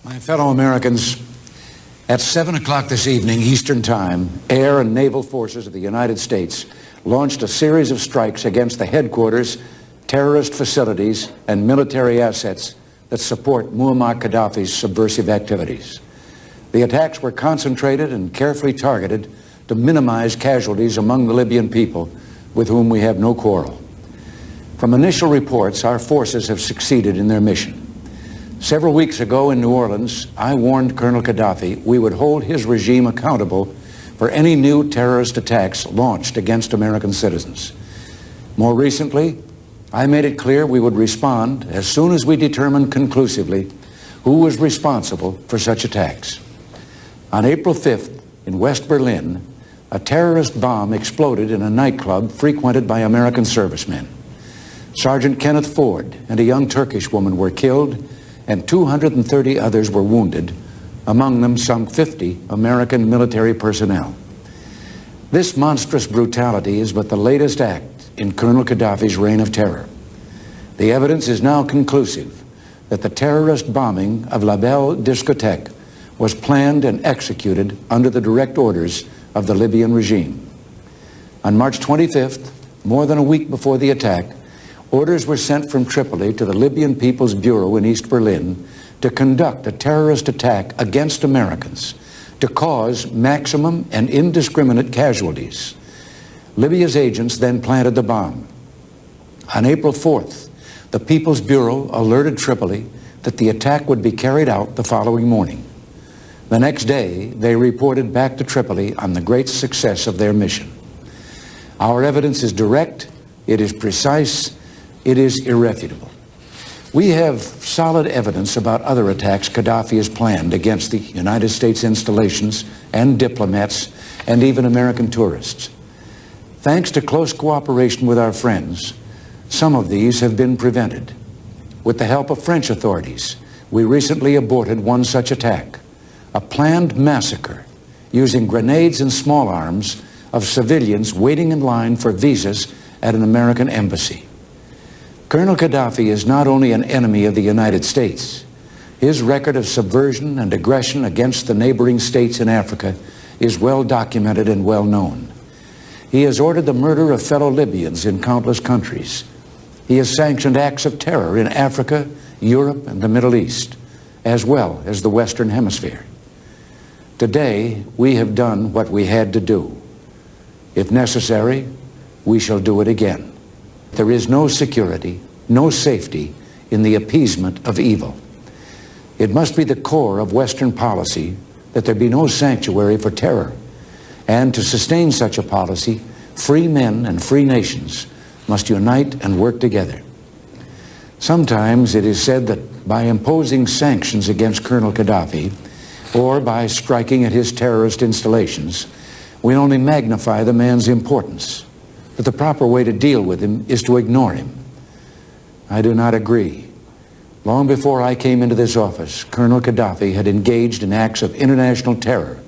My fellow Americans, at 7 o'clock this evening, Eastern Time, air and naval forces of the United States launched a series of strikes against the headquarters, terrorist facilities, and military assets that support Muammar Gaddafi's subversive activities. The attacks were concentrated and carefully targeted to minimize casualties among the Libyan people, with whom we have no quarrel. From initial reports, our forces have succeeded in their mission. Several weeks ago in New Orleans, I warned Colonel Gaddafi we would hold his regime accountable for any new terrorist attacks launched against American citizens. More recently, I made it clear we would respond as soon as we determined conclusively who was responsible for such attacks. On April 5th, in West Berlin, a terrorist bomb exploded in a nightclub frequented by American servicemen. Sergeant Kenneth Ford and a young Turkish woman were killed, and 230 others were wounded, among them some 50 American military personnel. This monstrous brutality is but the latest act in Colonel Gaddafi's reign of terror. The evidence is now conclusive that the terrorist bombing of La Belle discotheque was planned and executed under the direct orders of the Libyan regime. On March 25th, more than a week before the attack, orders were sent from Tripoli to the Libyan People's Bureau in East Berlin to conduct a terrorist attack against Americans to cause maximum and indiscriminate casualties. Libya's agents then planted the bomb. On April 4th, the People's Bureau alerted Tripoli that the attack would be carried out the following morning. The next day, they reported back to Tripoli on the great success of their mission. Our evidence is direct, it is precise, it is irrefutable. We have solid evidence about other attacks Gaddafi has planned against the United States installations and diplomats and even American tourists. Thanks to close cooperation with our friends, some of these have been prevented. With the help of French authorities, we recently aborted one such attack, a planned massacre using grenades and small arms of civilians waiting in line for visas at an American embassy. Colonel Gaddafi is not only an enemy of the United States. His record of subversion and aggression against the neighboring states in Africa is well documented and well known. He has ordered the murder of fellow Libyans in countless countries. He has sanctioned acts of terror in Africa, Europe, and the Middle East, as well as the Western Hemisphere. Today, we have done what we had to do. If necessary, we shall do it again. There is no security, no safety in the appeasement of evil. It must be the core of Western policy that there be no sanctuary for terror. And to sustain such a policy, free men and free nations must unite and work together. Sometimes it is said that by imposing sanctions against Colonel Gaddafi or by striking at his terrorist installations, we only magnify the man's importance. But the proper way to deal with him is to ignore him. I do not agree. Long before I came into this office, Colonel Gaddafi had engaged in acts of international terror,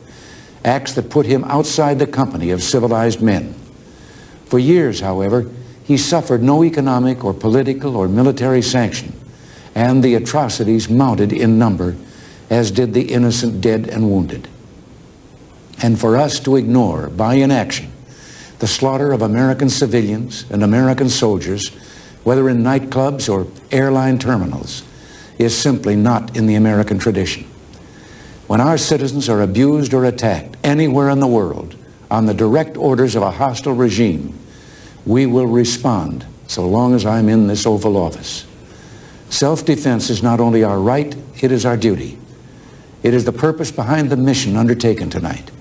acts that put him outside the company of civilized men. For years, however, he suffered no economic or political or military sanction, and the atrocities mounted in number, as did the innocent dead and wounded. And for us to ignore, by inaction, the slaughter of American civilians and American soldiers, whether in nightclubs or airline terminals, is simply not in the American tradition. When our citizens are abused or attacked anywhere in the world on the direct orders of a hostile regime, we will respond so long as I'm in this Oval Office. Self-defense is not only our right, it is our duty. It is the purpose behind the mission undertaken tonight,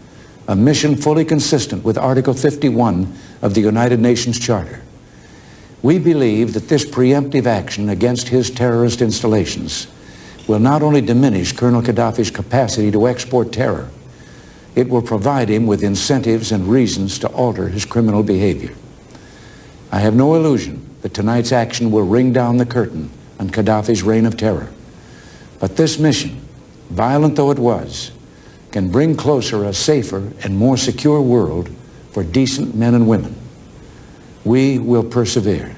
a mission fully consistent with Article 51 of the United Nations Charter. We believe that this preemptive action against his terrorist installations will not only diminish Colonel Gaddafi's capacity to export terror, it will provide him with incentives and reasons to alter his criminal behavior. I have no illusion that tonight's action will ring down the curtain on Gaddafi's reign of terror. But this mission, violent though it was, can bring closer a safer and more secure world for decent men and women. We will persevere.